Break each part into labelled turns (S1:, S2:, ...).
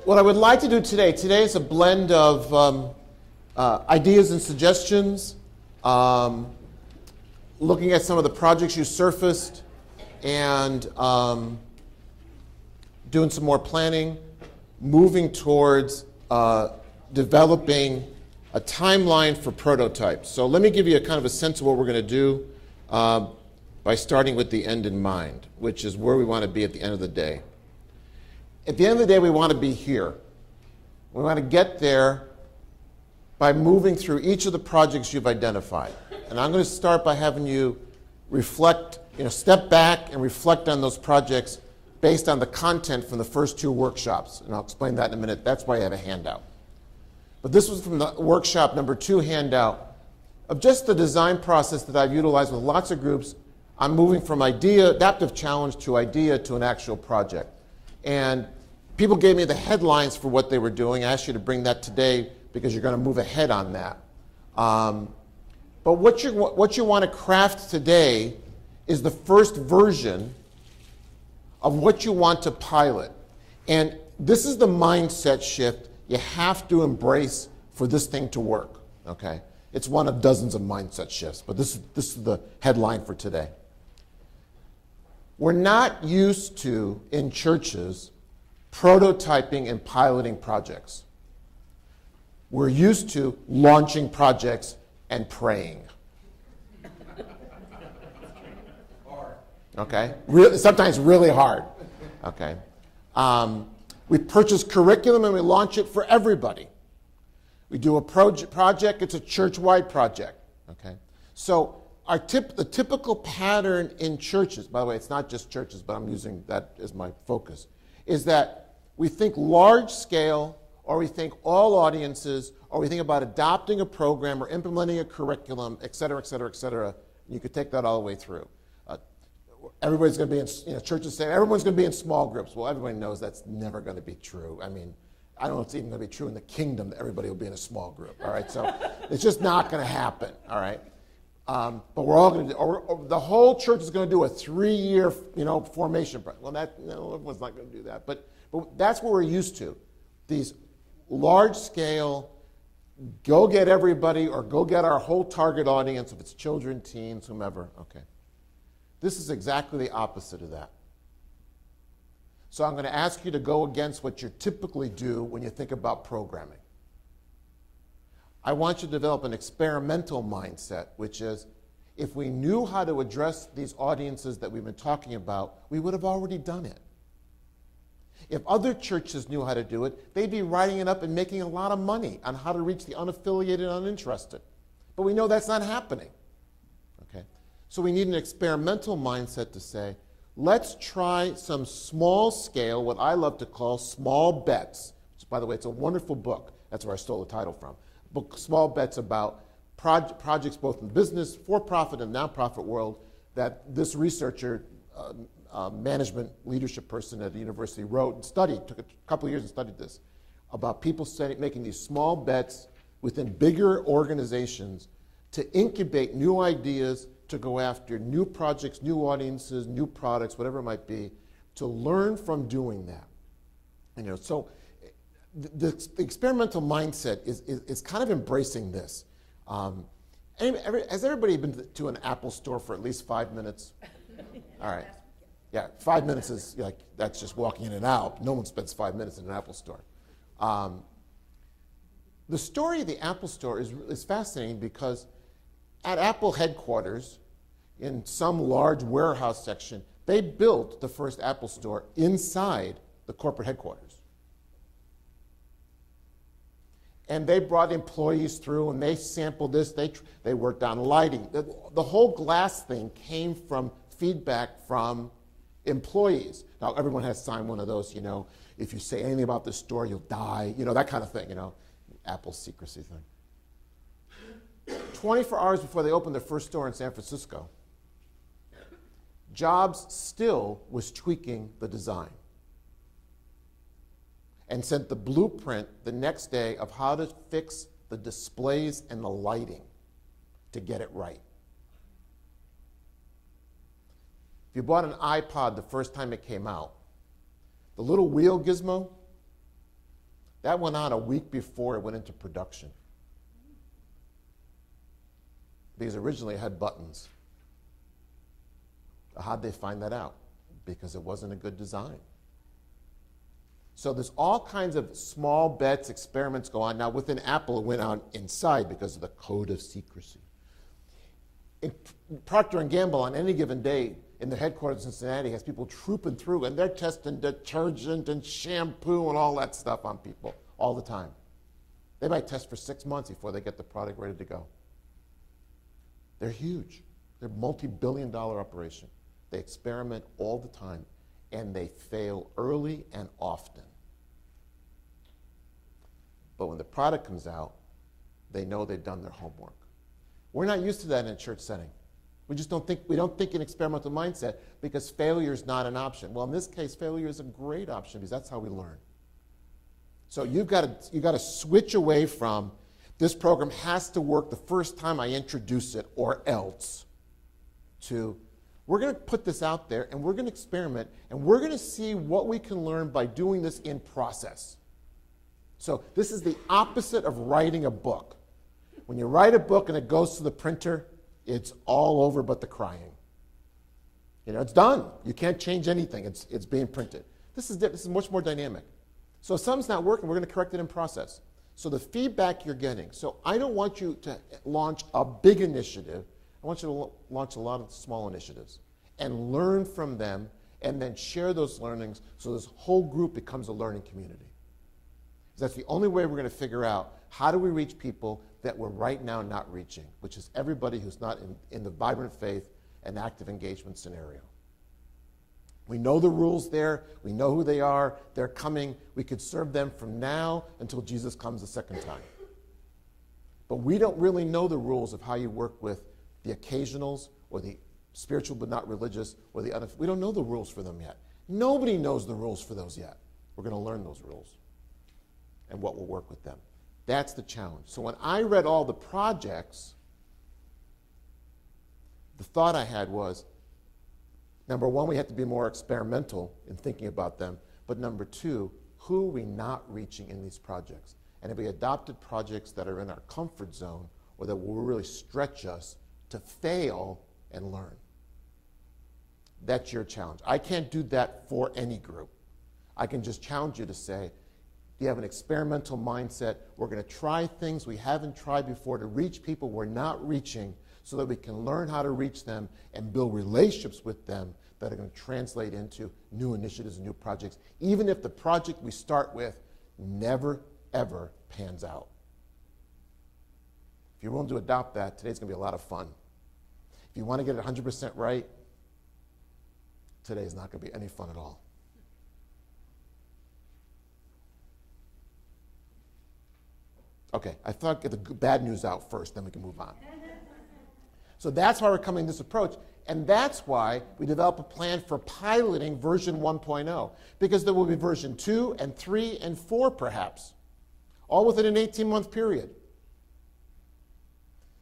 S1: What I would like to do today is a blend of ideas and suggestions, looking at some of the projects you surfaced, and doing some more planning, moving towards developing a timeline for prototypes. So let me give you a kind of a sense of what we're going to do by starting with the end in mind, which is where we want to be at the end of the day. At the end of the day, we want to be here. We want to get there by moving through each of the projects you've identified. And I'm going to start by having you reflect, step back and reflect on those projects based on the content from the first two workshops. And I'll explain that in a minute. That's why I have a handout. But this was from the workshop number 2 handout of just the design process that I've utilized with lots of groups. I'm moving from adaptive challenge to idea to an actual project. And people gave me the headlines for what they were doing. I asked you to bring that today because you're going to move ahead on that. But what you want to craft today is the first version of what you want to pilot. And this is the mindset shift you have to embrace for this thing to work, okay? It's one of dozens of mindset shifts, but this is the headline for today. We're not used to, in churches, prototyping and piloting projects. We're used to launching projects and praying. Okay? Sometimes really hard. Okay? We purchase curriculum and we launch it for everybody. We do a project, it's a church-wide project. Okay? So the typical pattern in churches, by the way, it's not just churches, but I'm using that as my focus, is that we think large scale, or we think all audiences, or we think about adopting a program or implementing a curriculum, et cetera, et cetera, et cetera. You could take that all the way through. Everybody's going to be in, churches say everyone's going to be in small groups. Well, everybody knows that's never going to be true. I mean, I don't know if it's even going to be true in the kingdom that everybody will be in a small group, all right? So it's just not going to happen, all right? But we're all going to do, the whole church is going to do a 3-year, formation. Well, everyone's not going to do that. But that's what we're used to. These large-scale, go get everybody or go get our whole target audience, if it's children, teens, whomever, okay. This is exactly the opposite of that. So I'm going to ask you to go against what you typically do when you think about programming. I want you to develop an experimental mindset, which is, if we knew how to address these audiences that we've been talking about, we would have already done it. If other churches knew how to do it, they'd be writing it up and making a lot of money on how to reach the unaffiliated, uninterested. But we know that's not happening. Okay? So we need an experimental mindset to say, let's try some small scale, what I love to call small bets. Which, by the way, it's a wonderful book. That's where I stole the title from. Book, Small Bets, about projects both in the business, for-profit, and nonprofit world that this researcher, management leadership person at the university wrote and studied, took a couple of years and studied this, about people making these small bets within bigger organizations to incubate new ideas, to go after new projects, new audiences, new products, whatever it might be, to learn from doing that. So the experimental mindset is kind of embracing this. Has everybody been to an Apple store for at least 5 minutes? All right. Yeah, 5 minutes is that's just walking in and out. No one spends 5 minutes in an Apple store. The story of the Apple store is fascinating because at Apple headquarters, in some large warehouse section, they built the first Apple store inside the corporate headquarters. And they brought employees through and they sampled this, they worked on lighting. The whole glass thing came from feedback from employees. Now, everyone has signed one of those, if you say anything about this store, you'll die, that kind of thing, Apple's secrecy thing. 24 hours before they opened their first store in San Francisco, Jobs still was tweaking the design and sent the blueprint the next day of how to fix the displays and the lighting to get it right. If you bought an iPod the first time it came out, the little wheel gizmo, That went on a week before it went into production. Because originally it had buttons. How'd they find that out? Because it wasn't a good design. So there's all kinds of small bets, experiments go on. Now within Apple, it went on inside because of the code of secrecy. In Procter & Gamble, on any given day, in their headquarters in Cincinnati, has people trooping through, and they're testing detergent and shampoo and all that stuff on people all the time. They might test for 6 months before they get the product ready to go. They're huge. They're a multi-billion-dollar operation. They experiment all the time, and they fail early and often. But when the product comes out, they know they've done their homework. We're not used to that in a church setting. We don't think in experimental mindset because failure is not an option. Well, in this case, failure is a great option because that's how we learn. So you've got to switch away from this program has to work the first time I introduce it or else to we're going to put this out there and we're going to experiment and we're going to see what we can learn by doing this in process. So this is the opposite of writing a book. When you write a book and it goes to the printer, it's all over but the crying. You know, it's done. You can't change anything. It's being printed. This is much more dynamic. So if something's not working, we're going to correct it in process. So the feedback you're getting. So I don't want you to launch a big initiative. I want you to launch a lot of small initiatives and learn from them and then share those learnings so this whole group becomes a learning community. That's the only way we're going to figure out how do we reach people that we're right now not reaching, which is everybody who's not in the vibrant faith and active engagement scenario. We know the rules there. We know who they are. They're coming. We could serve them from now until Jesus comes the second time. But we don't really know the rules of how you work with the occasionals or the spiritual but not religious or the other. We don't know the rules for them yet. Nobody knows the rules for those yet. We're going to learn those rules and what will work with them. That's the challenge. So when I read all the projects, the thought I had was, number one, we have to be more experimental in thinking about them. But number two, who are we not reaching in these projects? And if we adopted projects that are in our comfort zone or that will really stretch us to fail and learn. That's your challenge. I can't do that for any group. I can just challenge you to say, you have an experimental mindset. We're going to try things we haven't tried before to reach people we're not reaching so that we can learn how to reach them and build relationships with them that are going to translate into new initiatives and new projects, even if the project we start with never, ever pans out. If you're willing to adopt that, today's going to be a lot of fun. If you want to get it 100% right, today's not going to be any fun at all. Okay, I thought I'd get the bad news out first, then we can move on. So that's why we're coming to this approach, and that's why we develop a plan for piloting version 1.0, because there will be version 2 and 3 and 4 perhaps, all within an 18-month period.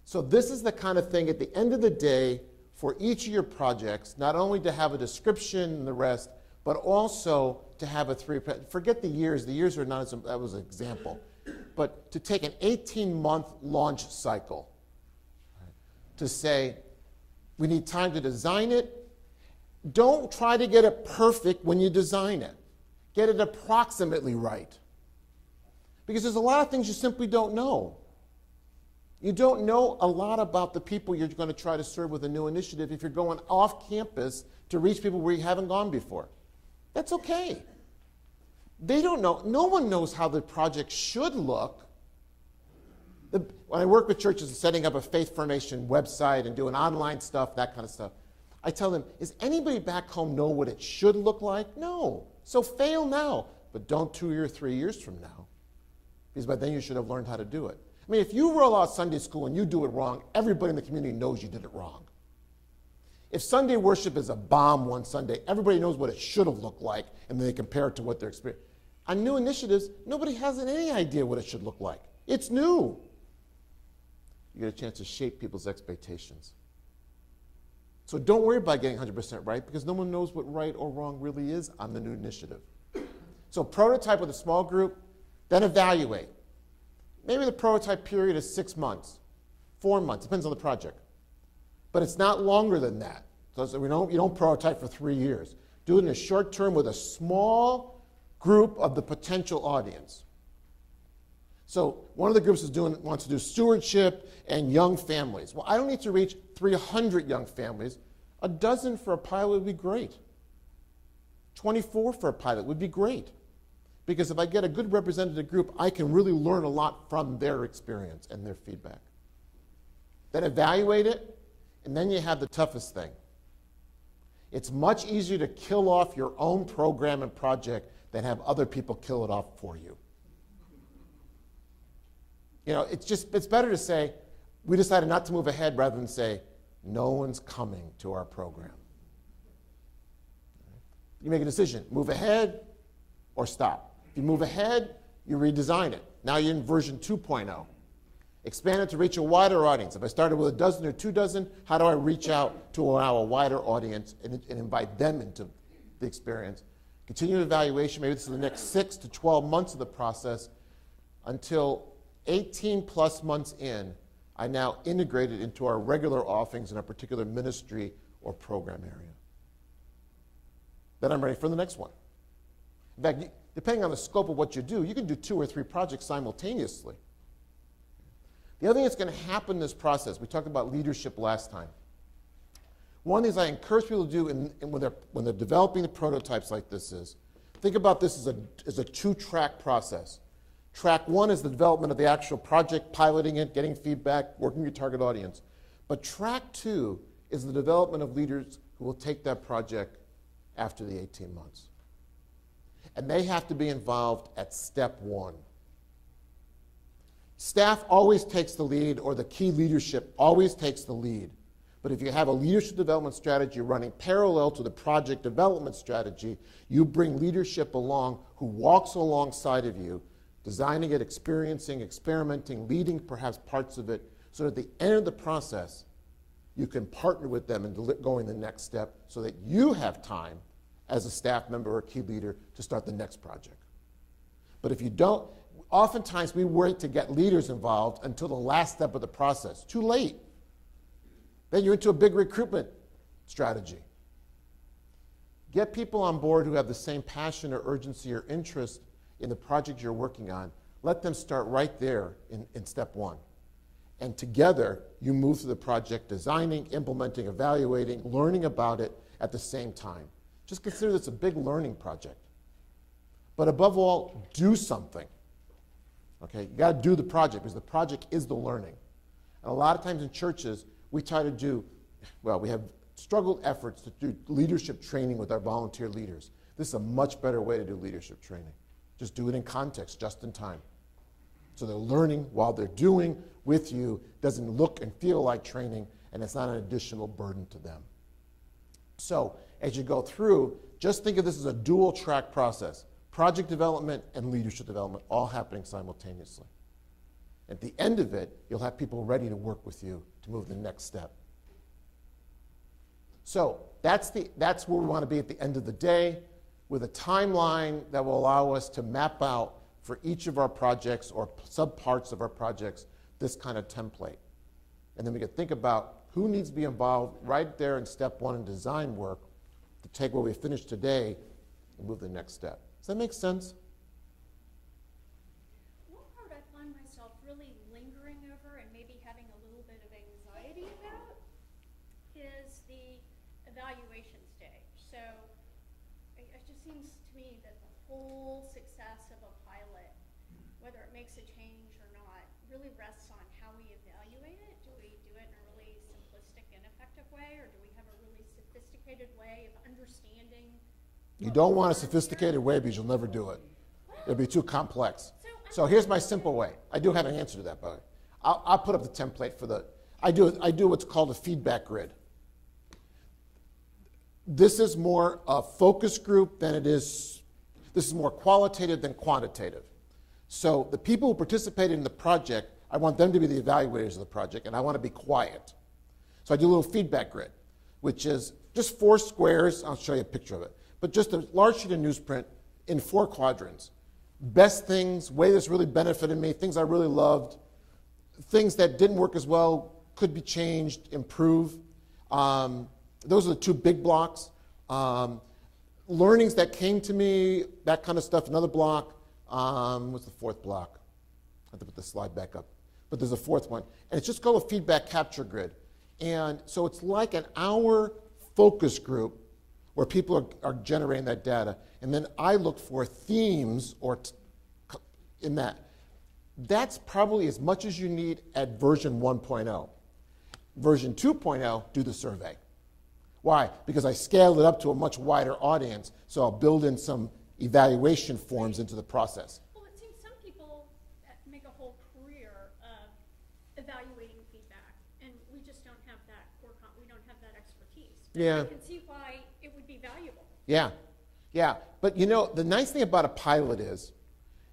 S1: So this is the kind of thing at the end of the day for each of your projects, not only to have a description and the rest, but also to have a forget the years are not as, that was an example. But to take an 18-month launch cycle, right, to say, we need time to design it. Don't try to get it perfect when you design it. Get it approximately right. Because there's a lot of things you simply don't know. You don't know a lot about the people you're going to try to serve with a new initiative if you're going off campus to reach people where you haven't gone before. That's okay. They don't know. No one knows how the project should look. When I work with churches setting up a faith formation website and doing online stuff, that kind of stuff, I tell them, is anybody back home know what it should look like? No. So fail now, but don't 2 or 3 years from now, because by then you should have learned how to do it. I mean, if you roll out Sunday school and you do it wrong, everybody in the community knows you did it wrong. If Sunday worship is a bomb one Sunday, everybody knows what it should have looked like, and then they compare it to what they're experiencing. On new initiatives, nobody has any idea what it should look like. It's new. You get a chance to shape people's expectations. So don't worry about getting 100% right, because no one knows what right or wrong really is on the new initiative. So prototype with a small group, Then evaluate. Maybe the prototype period is 6 months, 4 months, depends on the project. But it's not longer than that. So you don't prototype for 3 years. Do it in a short term with a small group of the potential audience. So one of the groups wants to do stewardship and young families. Well, I don't need to reach 300 young families. A dozen for a pilot would be great. 24 for a pilot would be great. Because if I get a good representative group, I can really learn a lot from their experience and their feedback. Then evaluate it, and then you have the toughest thing. It's much easier to kill off your own program and project than have other people kill it off for you. You know, it's better to say, we decided not to move ahead rather than say, no one's coming to our program. You make a decision, move ahead or stop. If you move ahead, you redesign it. Now you're in version 2.0. Expand it to reach a wider audience. If I started with a dozen or 2 dozen, how do I reach out to allow a wider audience and invite them into the experience? Continued evaluation, maybe this is the next 6 to 12 months of the process, until 18 plus months in, I now integrate it into our regular offerings in a particular ministry or program area. Then I'm ready for the next one. In fact, depending on the scope of what you do, you can do 2 or 3 projects simultaneously. The other thing that's going to happen in this process, we talked about leadership last time. One of the things I encourage people to do when they're developing the prototypes like this is, think about this as a 2-track process. Track 1 is the development of the actual project, piloting it, getting feedback, working with your target audience. But track 2 is the development of leaders who will take that project after the 18 months. And they have to be involved at step 1. Staff always takes the lead, or the key leadership always takes the lead. But if you have a leadership development strategy running parallel to the project development strategy, you bring leadership along who walks alongside of you, designing it, experiencing, experimenting, leading perhaps parts of it, so that at the end of the process, you can partner with them in going the next step so that you have time as a staff member or key leader to start the next project. But if you don't, oftentimes we wait to get leaders involved until the last step of the process. Too late. Then you're into a big recruitment strategy. Get people on board who have the same passion or urgency or interest in the project you're working on. Let them start right there in step 1. And together, you move through the project, designing, implementing, evaluating, learning about it at the same time. Just consider this a big learning project. But above all, do something. Okay, you got to do the project because the project is the learning. And a lot of times in churches, we try to do, we have struggled efforts to do leadership training with our volunteer leaders. This is a much better way to do leadership training. Just do it in context, just in time. So they're learning while they're doing with you, doesn't look and feel like training, and it's not an additional burden to them. So as you go through, just think of this as a dual track process. Project development and leadership development all happening simultaneously. At the end of it, you'll have people ready to work with you to move to the next step. So that's where we want to be at the end of the day, with a timeline that will allow us to map out for each of our projects or subparts of our projects this kind of template. And then we can think about who needs to be involved right there in step 1 in design work to take what we finished today and move to the next step. Does that make sense?
S2: One part I find myself really lingering over and maybe having a little bit of anxiety about is the evaluation stage. So it just seems to me that the whole success of a pilot, whether it makes a change or not, really rests on how we evaluate it. Do we do it in a really simplistic, ineffective way, or do we have a really sophisticated way of understanding?
S1: You don't want a sophisticated way because you'll never do it. It'll be too complex. So here's my simple way. I do have an answer to that, by the way. I'll put up the template for the, I do what's called a feedback grid. This is more a focus group than it is, this is more qualitative than quantitative. So the people who participated in the project, I want them to be the evaluators of the project, and I want to be quiet. So I do a little feedback grid, which is just 4 squares. I'll show you a picture of it. But just a large sheet of newsprint in 4 quadrants. best things, way this really benefited me, things I really loved, things that didn't work as well, could be changed, improve. Those are the two big blocks. Learnings that came to me, that kind of stuff, another block. What's the fourth block? I have to put the slide back up. But there's a fourth one. And it's just called a feedback capture grid. And so it's like an hour focus group where people are generating that data. And then I look for themes in that. That's probably as much as you need at version 1.0. Version 2.0, do the survey. Why? Because I scaled it up to a much wider audience, so I'll build in some evaluation forms into the process.
S2: Well, it seems some people make a whole career of evaluating feedback, and we just don't have that we don't have that expertise.
S1: Yeah.
S2: I can see why it would be valuable.
S1: Yeah, yeah. But you know, the nice thing about a pilot is,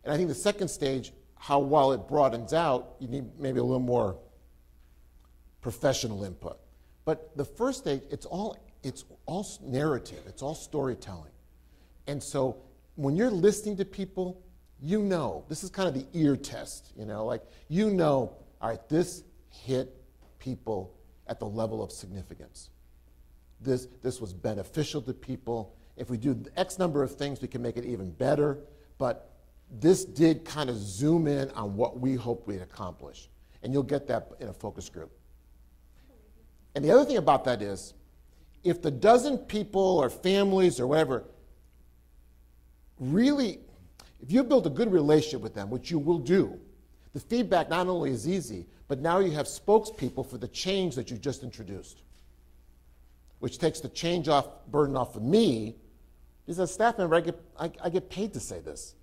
S1: and I think the second stage, how while it broadens out, you need maybe a little more professional input. But the first stage, it's all narrative, it's all storytelling. And so when you're listening to people, you know, this is kind of the ear test, you know, like, you know, all right, this hit people at the level of significance. This was beneficial to people. If we do X number of things, we can make it even better. But this did kind of zoom in on what we hope we'd accomplish. And you'll get that in a focus group. And the other thing about that is, if the dozen people or families or whatever really, if you build a good relationship with them, which you will do, the feedback not only is easy, but now you have spokespeople for the change that you just introduced, which takes the change burden off of me. Because as a staff member, I get paid to say this.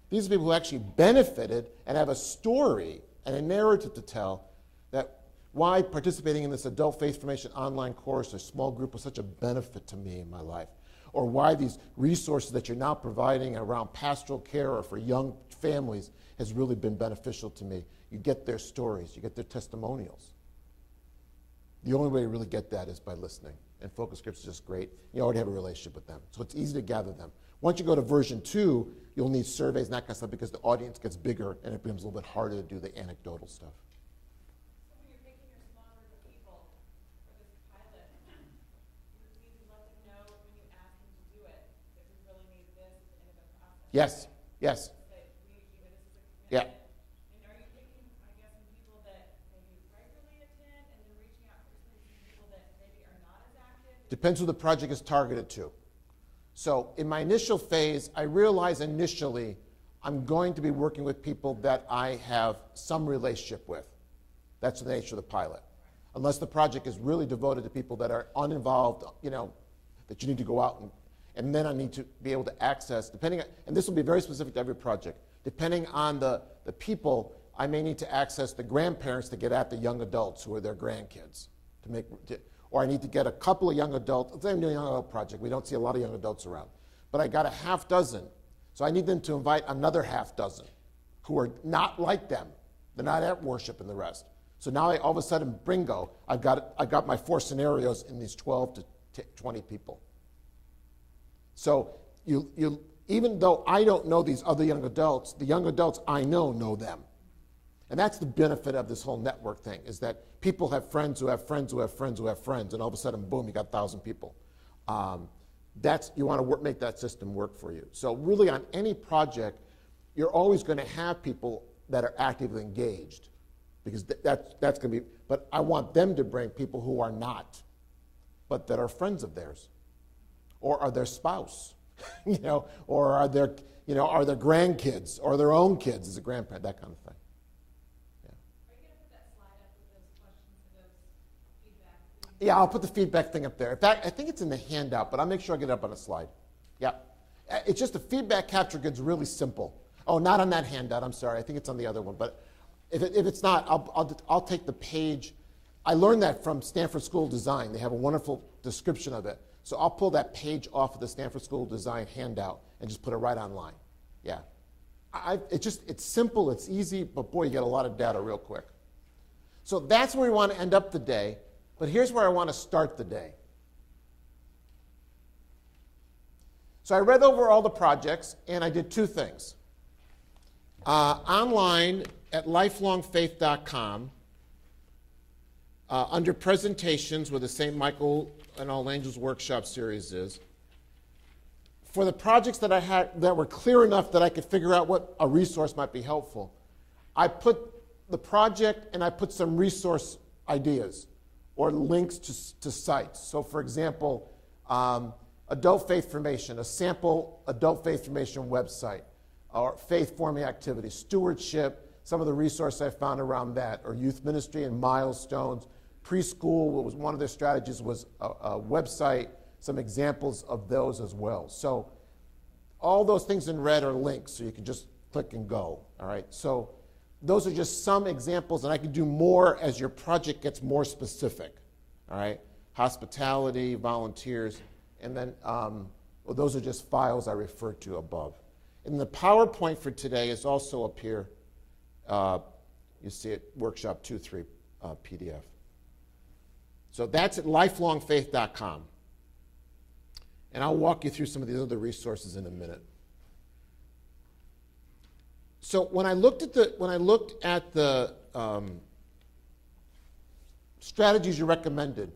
S1: These are people who actually benefited and have a story and a narrative to tell that why participating in this adult faith formation online course or small group was such a benefit to me in my life, or why these resources that you're now providing around pastoral care or for young families has really been beneficial to me. You get their stories, you get their testimonials. The only way to really get that is by listening, and focus groups is just great. You already have a relationship with them, so it's easy to gather them. Once you go to version 2, you'll need surveys and that kind of stuff because the audience gets bigger and it becomes a little bit harder to do the anecdotal stuff. Yes, yes. Yeah.
S3: And are you picking, I guess, some people that maybe regularly attend and then reaching out for some people that maybe are not as active?
S1: Depends who the project is targeted to. So in my initial phase, I realized initially I'm going to be working with people that I have some relationship with. That's the nature of the pilot. Unless the project is really devoted to people that are uninvolved, you know, that you need to go out and then I need to be able to access, and this will be very specific to every project, depending on the people, I may need to access the grandparents to get at the young adults who are their grandkids. Or I need to get a couple of young adults. Let's say I'm doing a young adult project. We don't see a lot of young adults around. But I got a half dozen. So I need them to invite another half dozen who are not like them. They're not at worship and the rest. So now all of a sudden, bingo, I got my 4 scenarios in these 12 to 20 people. So even though I don't know these other young adults, the young adults I know them. And that's the benefit of this whole network thing, is that people have friends who have friends who have friends who have friends, and all of a sudden, boom, you got 1,000 people. You want to make that system work for you. So really on any project, you're always going to have people that are actively engaged, because that's going to be, but I want them to bring people who are not, but that are friends of theirs, or are their spouse, you know, or are their grandkids, or their own kids as a grandparent, that kind of thing. Yeah, I'll put the feedback thing up there. In fact, I think it's in the handout, but I'll make sure I get it up on a slide. Yeah. It's just a feedback capture grid's really simple. Oh, not on that handout, I'm sorry. I think it's on the other one. But if it's not, I'll take the page. I learned that from Stanford School of Design. They have a wonderful description of it. So I'll pull that page off of the Stanford School of Design handout and just put it right online. Yeah. It's simple, it's easy, but boy, you get a lot of data real quick. So that's where we want to end up the day. But here's where I want to start the day. So I read over all the projects, and I did 2 things. Online at lifelongfaith.com, under presentations, where the St. Michael and All Angels Workshop series is, for the projects that I had that were clear enough that I could figure out what a resource might be helpful, I put the project and I put some resource ideas or links to sites. So for example, adult faith formation, a sample adult faith formation website, or faith forming activities, stewardship, some of the resources I found around that, or youth ministry and milestones. Preschool, what was one of their strategies was a website, some examples of those as well. So all those things in red are links, so you can just click and go, all right? So those are just some examples, and I can do more as your project gets more specific, all right? Hospitality, volunteers, and then well, those are just files I referred to above. And the PowerPoint for today is also up here. You see it, Workshop 2-3 PDF. So that's at lifelongfaith.com. And I'll walk you through some of these other resources in a minute. So when I looked at the strategies you recommended,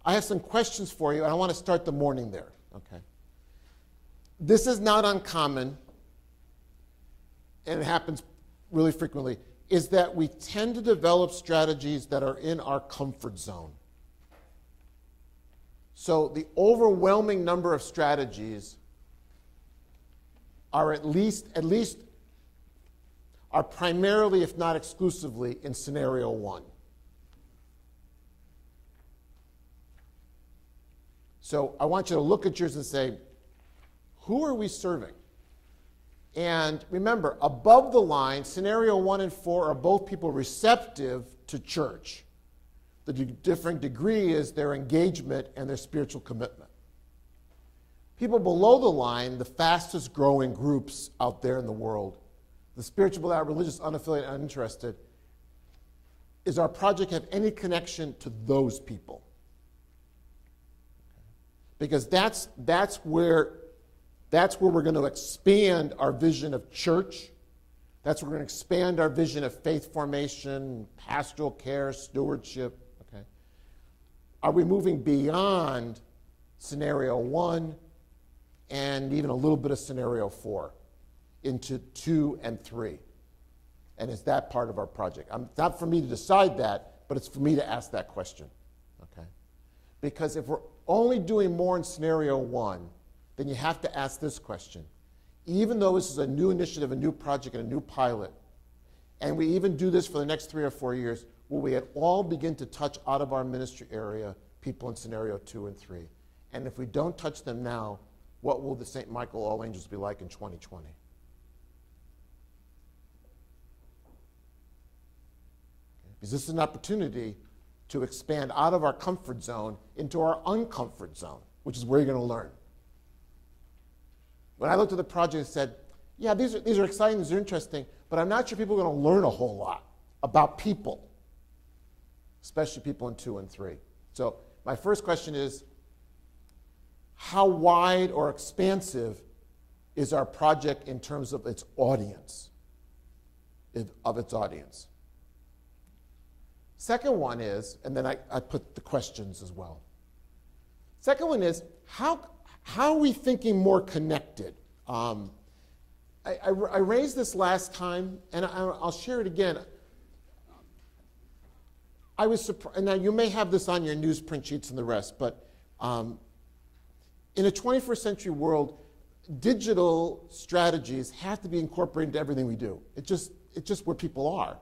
S1: I have some questions for you, and I want to start the morning there. Okay. This is not uncommon, and it happens really frequently, is that we tend to develop strategies that are in our comfort zone. So the overwhelming number of strategies are are primarily, if not exclusively, in scenario 1. So I want you to look at yours and say, who are we serving? And remember, above the line, scenario 1 and 4 are both people receptive to church. The different degree is their engagement and their spiritual commitment. People below the line, the fastest growing groups out there in the world, the spiritual without religious, unaffiliated, uninterested, is our project have any connection to those people? Because that's where we're going to expand our vision of church. That's where we're going to expand our vision of faith formation, pastoral care, stewardship. Okay. Are we moving beyond scenario 1 and even a little bit of scenario 4 into 2 and 3? And is that part of our project? It's not for me to decide that, but it's for me to ask that question. Okay. Because if we're only doing more in scenario 1, then you have to ask this question. Even though this is a new initiative, a new project, and a new pilot, and we even do this for the next 3 or 4 years, will we at all begin to touch out of our ministry area people in scenario 2 and 3? And if we don't touch them now, what will the St. Michael All Angels be like in 2020? Okay. Because this is an opportunity to expand out of our comfort zone into our uncomfort zone, which is where you're going to learn. When I looked at the project and said, yeah, these are exciting, these are interesting, but I'm not sure people are going to learn a whole lot about people, especially people in 2 and 3. So my first question is, how wide or expansive is our project in terms of its audience? Second one is, and then I put the questions as well. Second one is, how are we thinking more connected? I raised this last time, and I'll share it again. I was surprised, and now you may have this on your newsprint sheets and the rest, but in a 21st century world, digital strategies have to be incorporated into everything we do. It's just where people are.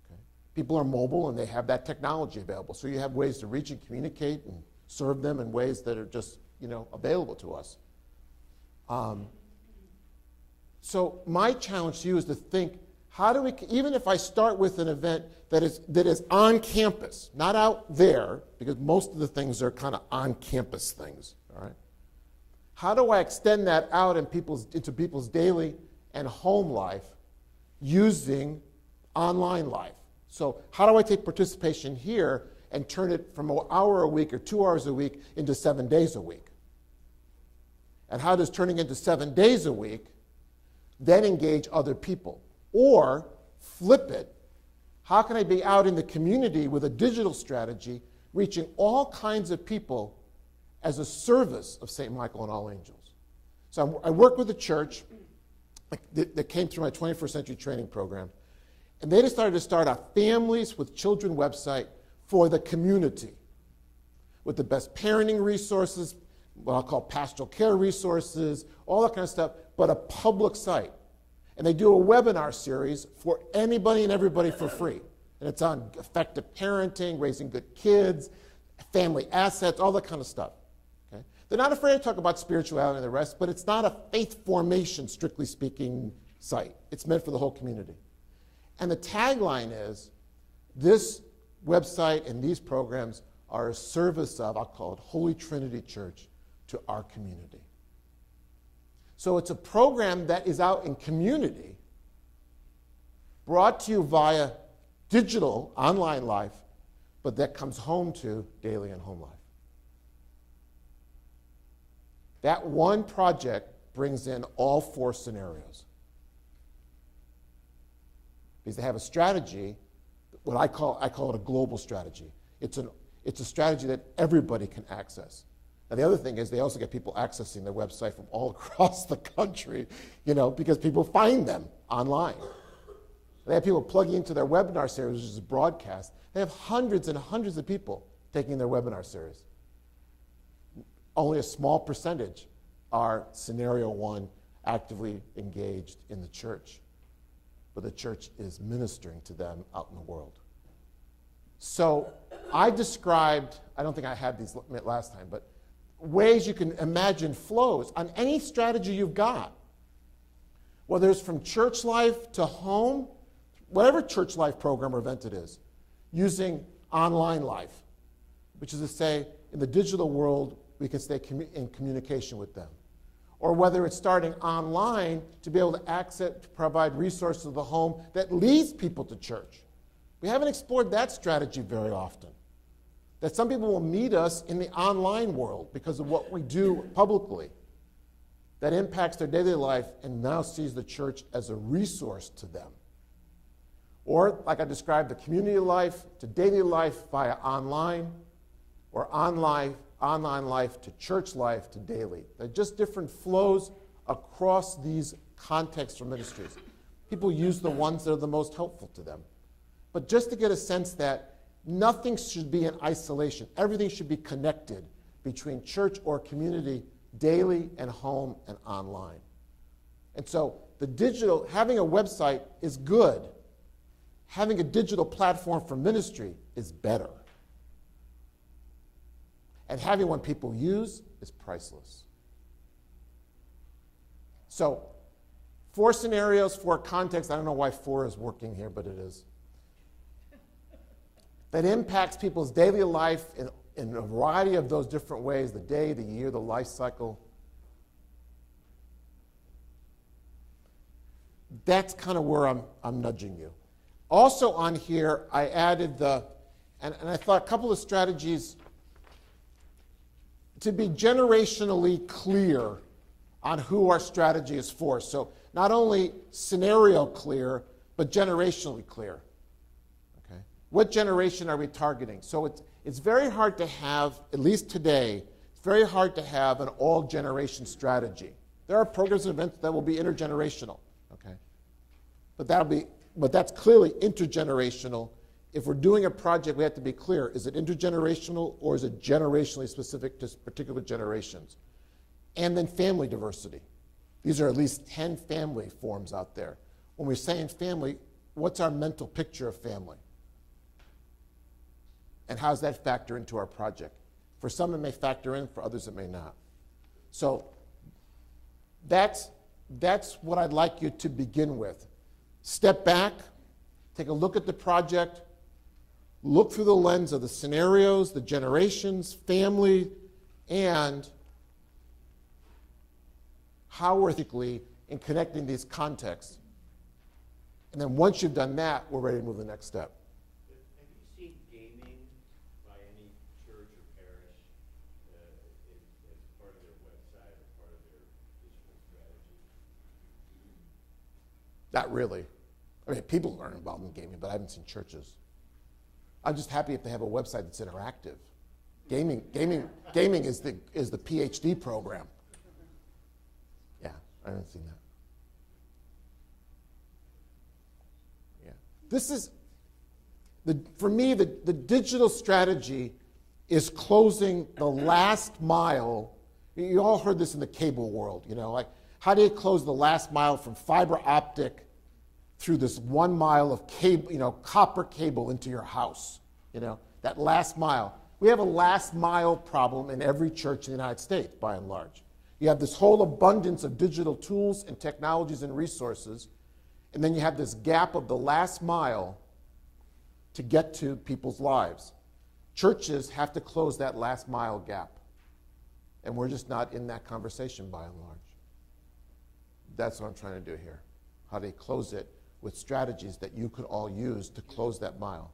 S1: Okay? People are mobile, and they have that technology available. So you have ways to reach and communicate and serve them in ways that are just available to us. So my challenge to you is to think, how do we, even if I start with an event that is on campus, not out there, because most of the things are kind of on campus things, all right? How do I extend that out into people's daily and home life using online life? So how do I take participation here and turn it from an hour a week or 2 hours a week into 7 days a week? And how does turning into 7 days a week then engage other people? Or flip it. How can I be out in the community with a digital strategy, reaching all kinds of people as a service of St. Michael and All Angels? So I work with a church that came through my 21st Century Training Program, and they decided to start a Families with Children website for the community, with the best parenting resources, what I'll call pastoral care resources, all that kind of stuff, but a public site. And they do a webinar series for anybody and everybody for free. And it's on effective parenting, raising good kids, family assets, all that kind of stuff. Okay? They're not afraid to talk about spirituality and the rest, but it's not a faith formation, strictly speaking, site. It's meant for the whole community. And the tagline is, this website and these programs are a service of, I'll call it Holy Trinity Church, to our community. So it's a program that is out in community, brought to you via digital, online life, but that comes home to daily and home life. That one project brings in all four scenarios. Because they have a strategy, what I call it a global strategy. It's a strategy that everybody can access. Now, the other thing is they also get people accessing their website from all across the country, because people find them online. They have people plugging into their webinar series, which is a broadcast. They have hundreds and hundreds of people taking their webinar series. Only a small percentage are scenario one, actively engaged in the church. But the church is ministering to them out in the world. So I described, I don't think I had these last time, but ways you can imagine flows on any strategy you've got. Whether it's from church life to home, whatever church life program or event it is, using online life, which is to say, in the digital world, we can stay in communication with them. Or whether it's starting online to be able to access, to provide resources to the home that leads people to church. We haven't explored that strategy very often. That some people will meet us in the online world because of what we do publicly that impacts their daily life and now sees the church as a resource to them. Or, like I described, the community life to daily life via online, or online life to church life to daily. They're just different flows across these contexts or ministries. People use the ones that are the most helpful to them. But just to get a sense that nothing should be in isolation. Everything should be connected between church or community, daily and home and online. And so the digital, having a website is good. Having a digital platform for ministry is better. And having one people use is priceless. So 4 scenarios, 4 contexts. I don't know why 4 is working here, but it is. That impacts people's daily life in a variety of those different ways, the day, the year, the life cycle. That's kind of where I'm nudging you. Also on here, I added and I thought a couple of strategies to be generationally clear on who our strategy is for. So not only scenario clear, but generationally clear. Okay? What generation are we targeting? So it's very hard to have, at least today, it's very hard to have an all-generation strategy. There are programs and events that will be intergenerational. Okay? But that's clearly intergenerational. If we're doing a project, we have to be clear, is it intergenerational or is it generationally specific to particular generations? And then family diversity. These are at least 10 family forms out there. When we're saying family, what's our mental picture of family? And how does that factor into our project? For some it may factor in, for others it may not. So that's what I'd like you to begin with. Step back, take a look at the project, look through the lens of the scenarios, the generations, family, and how we're ethically in connecting these contexts. And then once you've done that, we're ready to move to the next step.
S4: Have you seen gaming by any church or parish as part of their website or part of their digital strategy?
S1: Not really. I mean, people are involved in gaming, but I haven't seen churches. I'm just happy if they have a website that's interactive. Gaming is the PhD program. Yeah, I haven't seen that. Yeah, this is for me the digital strategy is closing the last mile. You all heard this in the cable world, like how do you close the last mile from fiber optic through this 1 mile of cable, copper cable into your house, that last mile. We have a last mile problem in every church in the United States, by and large. You have this whole abundance of digital tools and technologies and resources, and then you have this gap of the last mile to get to people's lives. Churches have to close that last mile gap, and we're just not in that conversation, by and large. That's what I'm trying to do here. How do you close it with strategies that you could all use to close that mile?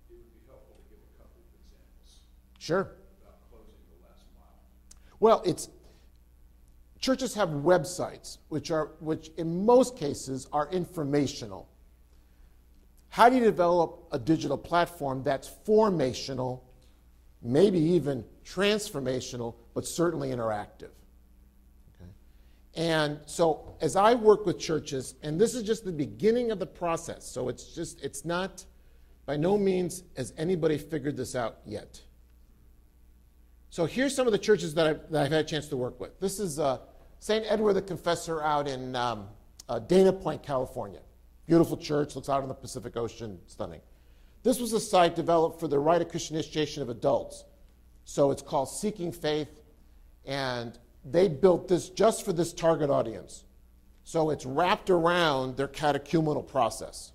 S5: It would be helpful to give a couple of examples.
S1: Sure.
S5: About closing the last mile.
S1: Well, churches have websites, which in most cases are informational. How do you develop a digital platform that's formational, maybe even transformational, but certainly interactive? Okay. And so as I work with churches, and this is just the beginning of the process, so it's not, by no means has anybody figured this out yet. So here's some of the churches that I've had a chance to work with. This is St. Edward the Confessor out in Dana Point, California. Beautiful church, looks out on the Pacific Ocean, stunning. This was a site developed for the rite of Christian initiation of adults. So it's called Seeking Faith, and they built this just for this target audience. So it's wrapped around their catechumenal process.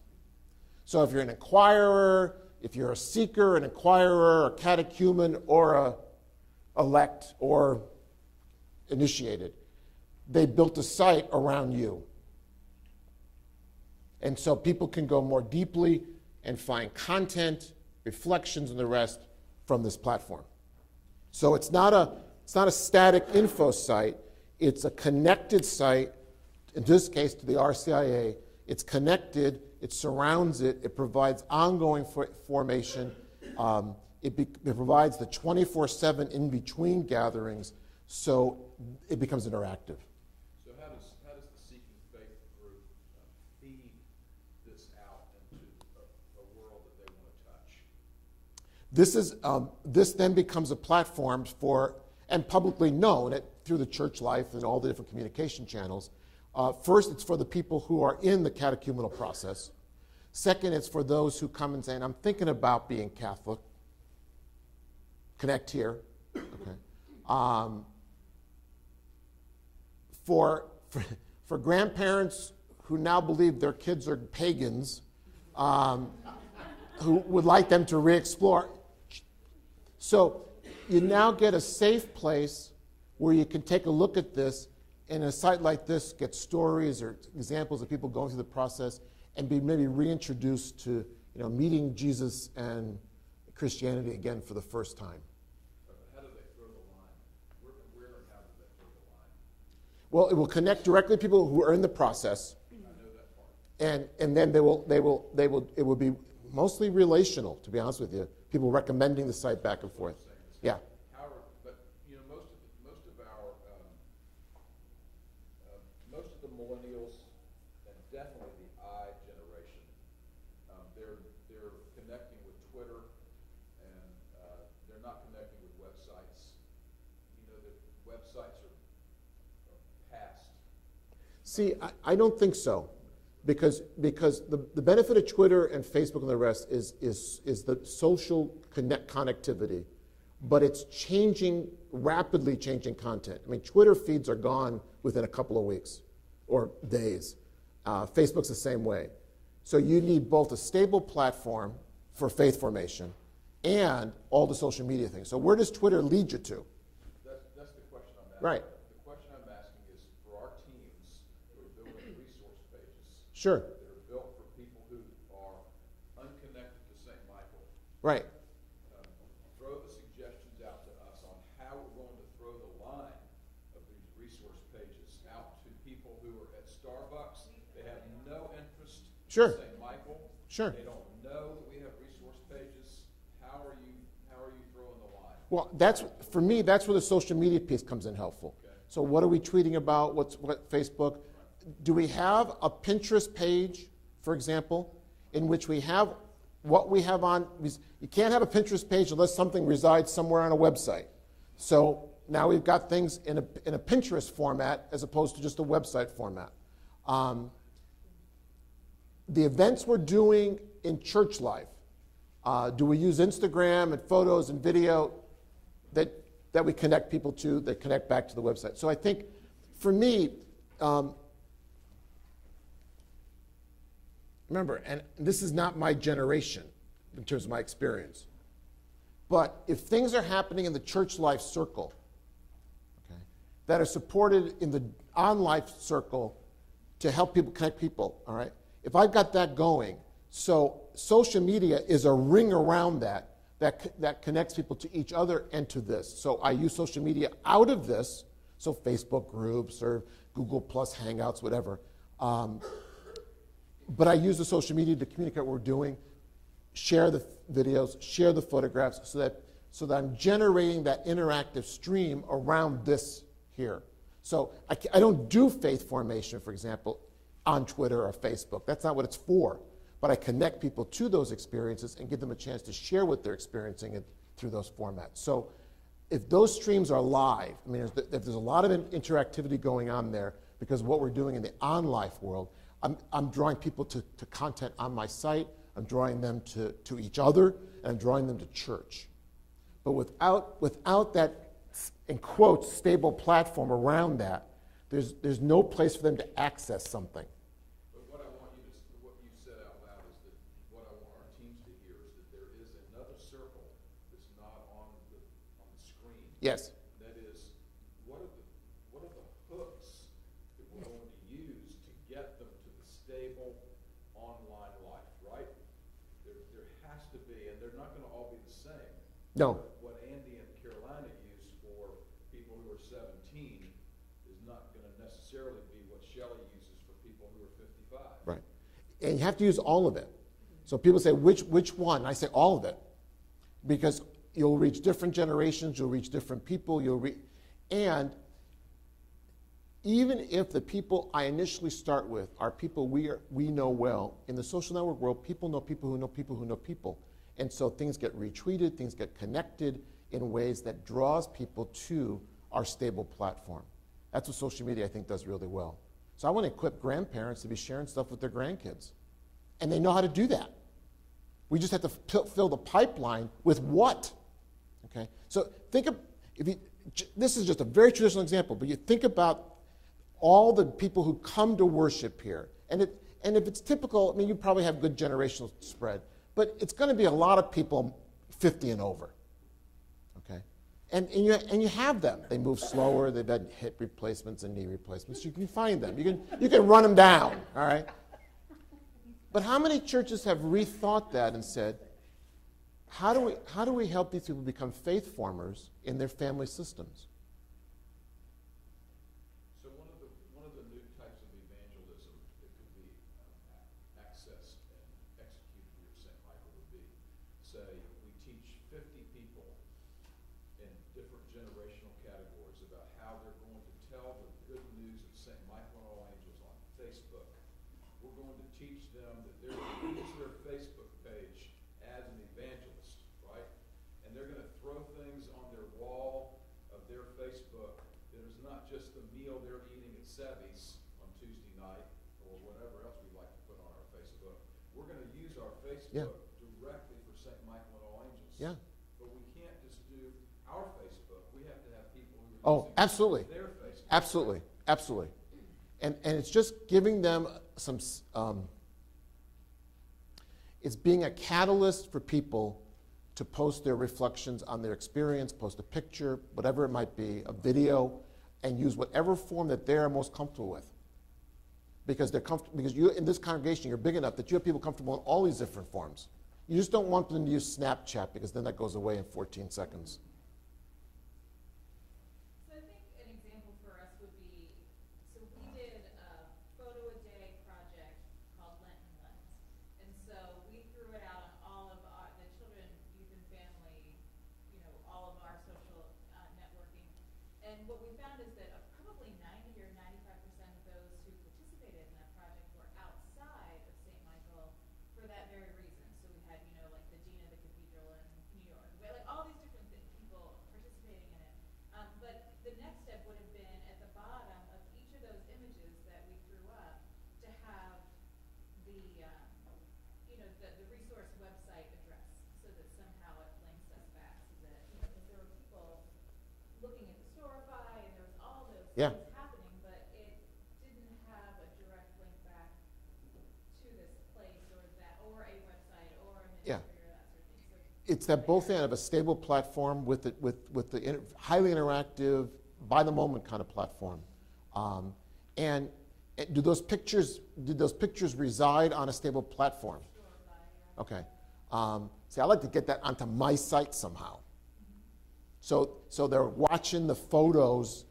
S1: So if you're an inquirer, if you're a seeker, an inquirer, a catechumen, or a elect or initiated, they built a site around you. And so people can go more deeply and find content, reflections, and the rest from this platform. So it's not a static info site. It's a connected site, in this case to the RCIA. It's connected. It surrounds it. It provides ongoing formation. It provides the 24/7 in-between gatherings, so it becomes interactive.
S5: So how does the Seeking Faith group feed this out into a world that they want to touch?
S1: This then becomes a platform for, and publicly known through the church life and all the different communication channels. First, it's for the people who are in the catechumenal process. Second, it's for those who come and say, I'm thinking about being Catholic. Connect here. Okay. For grandparents who now believe their kids are pagans, who would like them to re-explore. So you now get a safe place where you can take a look at this, and a site like this get stories or examples of people going through the process and be maybe reintroduced to meeting Jesus and Christianity again for the first time.
S5: How do they throw the line? Where and how do they throw the line?
S1: Well, it will connect directly to people who are in the process.
S5: I know that part.
S1: And then it will be mostly relational, to be honest with you. People recommending the site back and forth. Yeah.
S5: However, but most of the millennials and definitely the I generation, they're connecting with Twitter, and they're not connecting with websites. The websites are past.
S1: See, I don't think so. Because the benefit of Twitter and Facebook and the rest is the social connectivity, but it's rapidly changing content. I mean, Twitter feeds are gone within a couple of weeks or days. Facebook's the same way. So you need both a stable platform for faith formation and all the social media things. So where does Twitter lead you to?
S5: That's the question I'm asking.
S1: Right.
S5: The question I'm asking is for our teams who are building resource pages.
S1: Sure.
S5: That are built for people who are unconnected to St. Michael.
S1: Right.
S5: Throw the suggestions out to us on how we're going to throw the line of these resource pages out to people who are at Starbucks. They have no interest
S1: Sure.
S5: St. Michael.
S1: Sure.
S5: They don't know that we have resource pages. How are you throwing the line?
S1: Well, for me, that's where the social media piece comes in helpful.
S5: Okay.
S1: So what are we tweeting about? What Facebook? Do we have a Pinterest page, for example, in which we have what we have on? You can't have a Pinterest page unless something resides somewhere on a website. So now we've got things in a Pinterest format as opposed to just a website format. The events we're doing in church life, do we use Instagram and photos and video that we connect people to, that connect back to the website? So I think, for me, remember, and this is not my generation in terms of my experience, but if things are happening in the church life circle, okay, that are supported in the on-life circle to help people connect people, all right? If I've got that going, so social media is a ring around that connects people to each other and to this. So I use social media out of this, so Facebook groups or Google Plus Hangouts, whatever. But I use the social media to communicate what we're doing, share the videos, share the photographs, so that I'm generating that interactive stream around this here. So I don't do faith formation, for example, on Twitter or Facebook. That's not what it's for. But I connect people to those experiences and give them a chance to share what they're experiencing through those formats. So if those streams are live, I mean, if there's a lot of interactivity going on there because of what we're doing in the on-life world, I'm drawing people to content on my site, I'm drawing them to each other, and I'm drawing them to church. But without that, in quotes, stable platform around that, there's no place for them to access something.
S5: But what I want what you said out loud is that what I want our teams to hear is that there is another circle that's not on the screen.
S1: Yes.
S5: That is, what are the hooks that we're going to use to get them to the stable online life, right? There has to be, and they're not going to all be the same.
S1: No.
S5: What Andy and Carolina use for people who are 17 is not going to necessarily be what Shelley uses for people who are 55.
S1: Right. And you have to use all of it. So people say, which one? I say all of it. Because you'll reach different generations, you'll reach different people, and even if the people I initially start with are people we know well, in the social network world, people know people who know people who know people. And so things get retweeted, things get connected in ways that draws people to our stable platform. That's what social media, I think, does really well. So I want to equip grandparents to be sharing stuff with their grandkids. And they know how to do that. We just have to fill the pipeline with what? Okay? So think of, this is just a very traditional example, but you think about all the people who come to worship here. And if it's typical, I mean, you probably have good generational spread, but it's going to be a lot of people 50 and over. Okay? And you have them. They move slower. They've had hip replacements and knee replacements. You can find them. You can run them down. All right. But how many churches have rethought that and said, how do we help these people become faith formers in their family systems?
S5: So one of the new types of evangelism that could be accessed and executed here at St. Michael would be, say, we teach 50 people in different generational categories about how they're going to tell the good news of St. Michael and All Angels on Facebook. We're going to teach them that they're going to use their Facebook page as an evangelist, right? And they're going to throw things on their wall of their Facebook that is not just the meal they're eating at Sevy's on Tuesday night or whatever else we like to put on our Facebook. We're going to use our Facebook directly for St. Michael and All Angels.
S1: Yeah.
S5: But we can't just do our Facebook. We have to have people who are using
S1: absolutely.
S5: their Facebook.
S1: Absolutely. Absolutely. And it's just giving them some, it's being a catalyst for people to post their reflections on their experience, post a picture, whatever it might be, a video, and use whatever form that they're most comfortable with. Because because you, in this congregation, you're big enough that you have people comfortable in all these different forms. You just don't want them to use Snapchat because then that goes away in 14 seconds.
S3: So I think an example for us would be, so we did a photo a day project called Lenten Lens. so we threw it out on all of the children, youth, and family, all of our social networking. And what we found is that probably 90 or 95% of those who participated in that project were outside of St. Michael for that very reason. So we had, like the dean of the cathedral in New York, we had, like all these different people participating in it. But the next step would have been at the bottom of each of those images that we threw up to have the resource website address, so that somehow it links us back to the, because there were people looking at the Storify and there was all those
S1: Yeah.
S3: things happening, but it didn't have a direct link back to this place or a website or a
S1: Yeah.
S3: ministry or that sort of thing. So
S1: It's that both end of a stable platform with the highly interactive, by the moment kind of platform. And did those pictures reside on a stable platform? Okay. See, I like to get that onto my site somehow. So they're watching the photos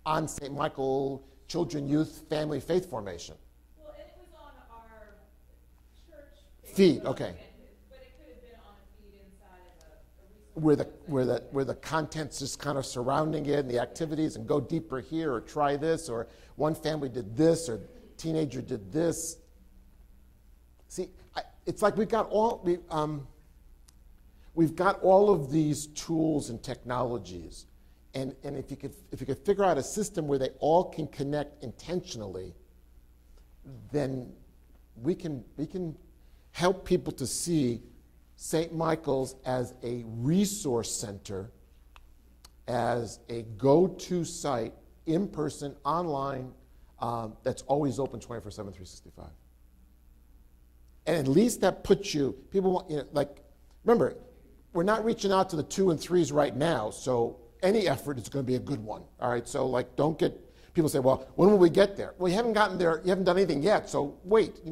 S1: on St. Michael Children, Youth, Family, Faith Formation.
S3: Well, and it was on our church
S1: Feed,
S3: Facebook,
S1: okay.
S3: But it could have been on a feed inside of a resource
S1: Where the content's just kind of surrounding it and the activities, and go deeper here, or try this, or one family did this, or teenager did this. See, it's like we've got all of these tools and technologies, and if you could figure out a system where they all can connect intentionally, then we can help people to see St. Michael's as a resource center, as a go-to site, in person, online, that's always open 24/7, 365. And at least that puts you, people want, remember, we're not reaching out to the 2 and 3s right now, so any effort is going to be a good one, all right? So, don't get, people say, well, when will we get there? Well, you haven't gotten there, you haven't done anything yet, so wait,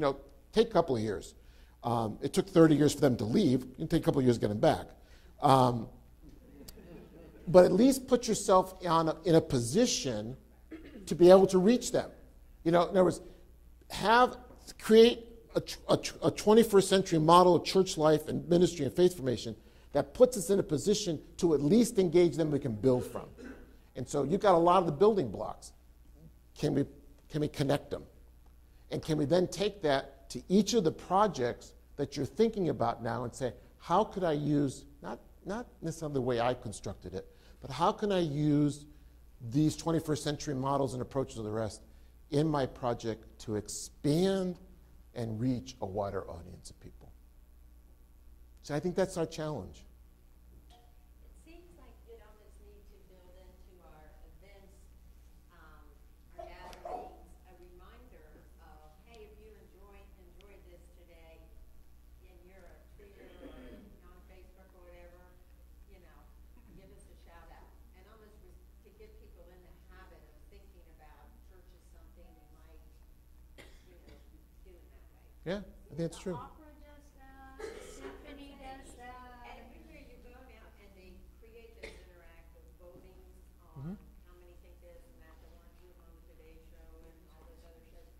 S1: take a couple of years. It took 30 years for them to leave. It can take a couple of years to get them back. But at least put yourself in a position to be able to reach them. In other words, create a 21st century model of church life and ministry and faith formation that puts us in a position to at least engage them we can build from. And so you've got a lot of the building blocks. Can we connect them? And can we then take that to each of the projects that you're thinking about now and say, how could I use, not necessarily the way I constructed it, but how can I use these 21st century models and approaches to the rest in my project to expand and reach a wider audience of people? So I think that's our challenge.
S6: It seems like it almost needs to build into our events, our gatherings, a reminder of, hey, if you enjoyed this today, and you're a tweeter or on Facebook or whatever, give us a shout out. And almost to get people in the habit of thinking about church as something they might, do in that way.
S1: Yeah, I think that's true.
S2: Opera does that, symphony does that.
S6: And everywhere you go now, and they create this interactive voting on how many think this and that, the ones who on the Today Show and all those other shows,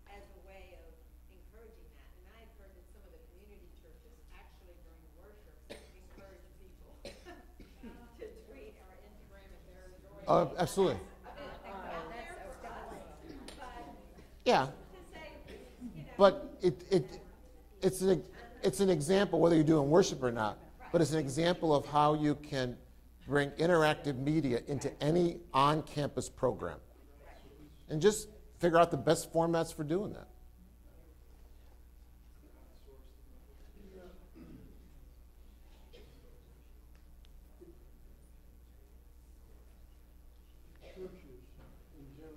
S6: as a way of encouraging that. And I have heard that some of the community churches actually during worship encourage people to tweet or Instagram if they're enjoying it.
S1: Absolutely. Yeah. But it's an example, whether you're doing worship or not, but it's an example of how you can bring interactive media into any on-campus program. And just figure out the best formats for doing that.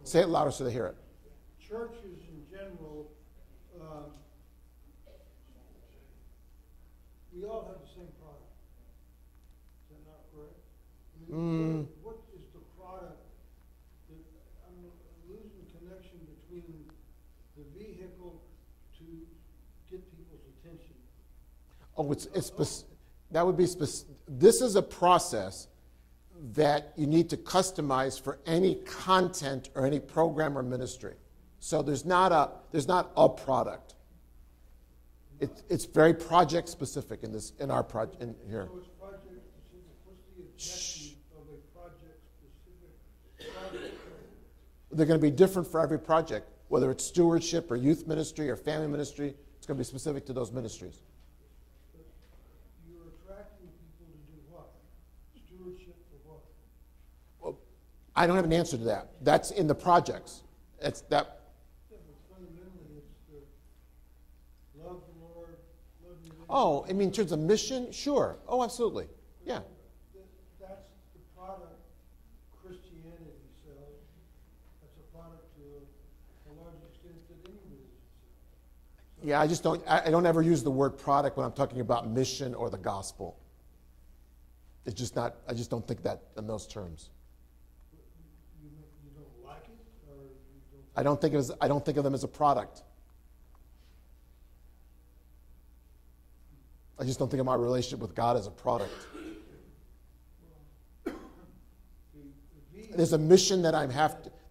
S1: Say it louder so they hear it.
S7: Churches in general, we all have the same product. Is that not correct? I mean, what is the product that, I'm losing connection between the vehicle to get people's attention.
S1: Oh, that would be this is a process that you need to customize for any content or any program or ministry. So there's not a product. It's very project specific in our project in here.
S7: So it's project specific, what's the objective of a project specific project?
S1: They're going to be different for every project, whether it's stewardship or youth ministry or family ministry. It's going to be specific to those ministries.
S7: But you're attracting people to do what? Stewardship for what?
S1: Well, I don't have an answer to that. That's in the projects. It's that.
S7: Yeah, but fundamentally, it's the love the Lord, love your neighbor.
S1: Oh, I mean, in terms of mission, sure. Oh, absolutely. Yeah.
S7: That's the product Christianity sells. That's a product to a large extent that any religion sells.
S1: Yeah, I don't ever use the word product when I'm talking about mission or the gospel. It's just not, I just don't think that in those terms.
S7: You don't like it, or you don't?
S1: I don't think of them as a product. I just don't think of my relationship with God as a product. There's a mission that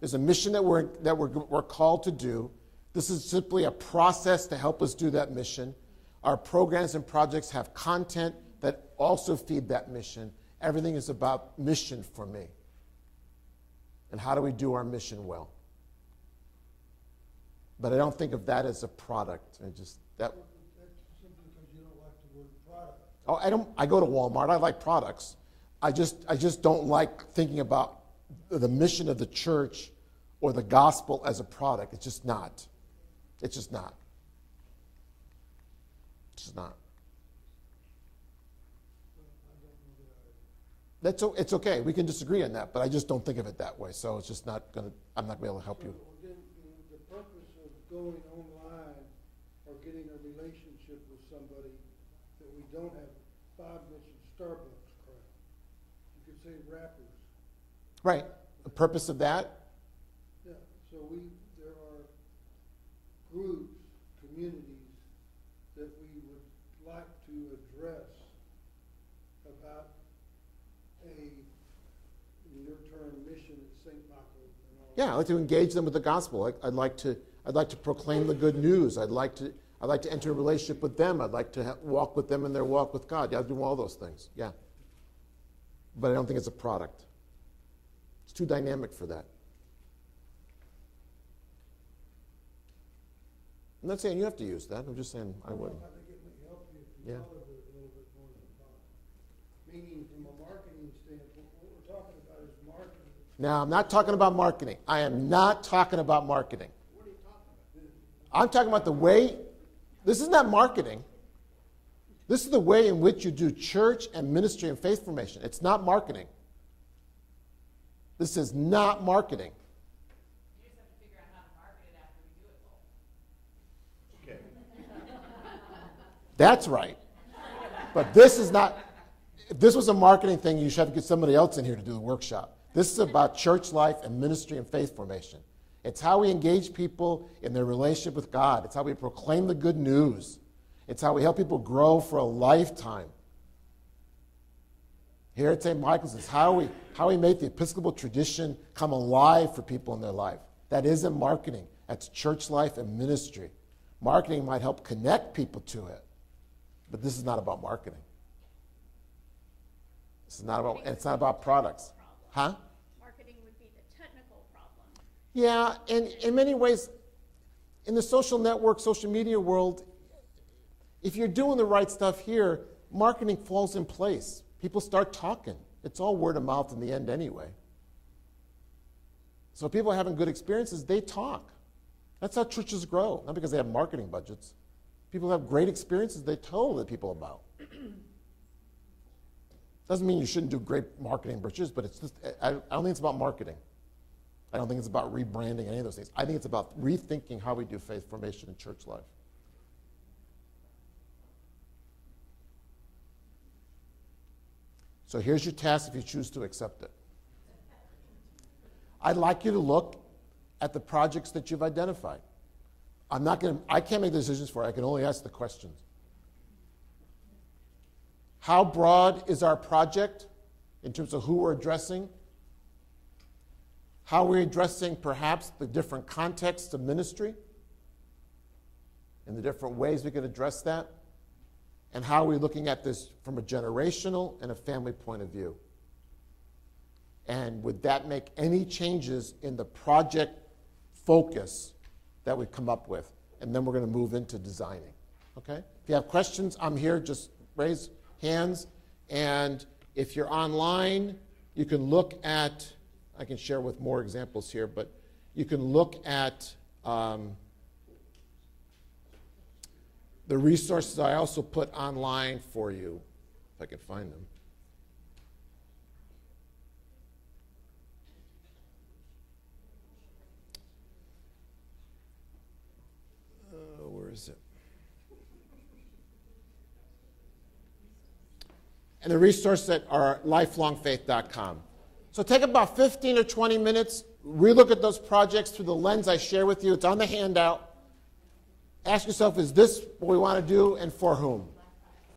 S1: there's a mission that we're called to do. This is simply a process to help us do that mission. Our programs and projects have content that also feed that mission. Everything is about mission for me. And how do we do our mission well? But I don't think of that as a product.
S7: That's simply because you don't like the word product.
S1: Oh, I go to Walmart. I like products. I just don't like thinking about the mission of the church or the gospel as a product. It's just not. It's just not. It's just not. It's okay. We can disagree on that, but I just don't think of it that way. So it's just not gonna. I'm not gonna be able to help you.
S7: So then the purpose of going online or getting a relationship with somebody that we don't have 5 mentioned Starbucks crowd. You could say rappers.
S1: Right. The purpose of that.
S7: Yeah. So there are groups, communities that we would like to address about in your term, mission at St. Michael and all.
S1: Yeah, I'd like to engage them with the gospel. I'd like to proclaim the good news. I'd like to enter a relationship with them. I'd like to walk with them in their walk with God. Yeah, I do all those things. Yeah. But I don't think it's a product. It's too dynamic for that. I'm not saying you have to use that. I'm just saying I wouldn't.
S7: I think it may help you if you
S1: Yeah.
S7: thought of it a little bit more than a product. Meaning, from a marketing standpoint, what we're talking about is marketing.
S1: Now, I'm not talking about marketing. I am not talking about marketing.
S7: What are you talking about?
S1: I'm talking about the way, this is not marketing. This is the way in which you do church and ministry and faith formation. It's not marketing. This is not marketing.
S3: You just have to figure out how to market it after we do it well.
S4: Okay.
S1: That's right. But this is not, if this was a marketing thing, you should have to get somebody else in here to do the workshop. This is about church life and ministry and faith formation. It's how we engage people in their relationship with God. It's how we proclaim the good news. It's how we help people grow for a lifetime. Here at St. Michael's, it's how we make the Episcopal tradition come alive for people in their life. That isn't marketing. That's church life and ministry. Marketing might help connect people to it, but this is not about marketing. It's not about products. Huh?
S2: Marketing would be the technical problem.
S1: Yeah, and in many ways, in the social network, social media world, if you're doing the right stuff here, marketing falls in place. People start talking. It's all word of mouth in the end anyway. So if people are having good experiences, they talk. That's how churches grow, not because they have marketing budgets. People have great experiences, they tell other people about. Doesn't mean you shouldn't do great marketing budgets, but it's just, I don't think it's about marketing. I don't think it's about rebranding any of those things. I think it's about rethinking how we do faith formation in church life. So here's your task if you choose to accept it. I'd like you to look at the projects that you've identified. I can't make the decisions for you. I can only ask the questions. How broad is our project in terms of who we're addressing? How we're addressing perhaps the different contexts of ministry? and the different ways we can address that, and how are we looking at this from a generational and a family point of view. And would that make any changes in the project focus that we come up with? And then we're going to move into designing. Okay? If you have questions, I'm here. Just raise hands. And if you're online, you can look at, I can share with more examples here, but you can look at the resources I also put online for you, if I can find them. Where is it? And the resources that are lifelongfaith.com. So take about 15 or 20 minutes, relook at those projects through the lens I share with you. It's on the handout. Ask yourself, is this what we want to do and for whom?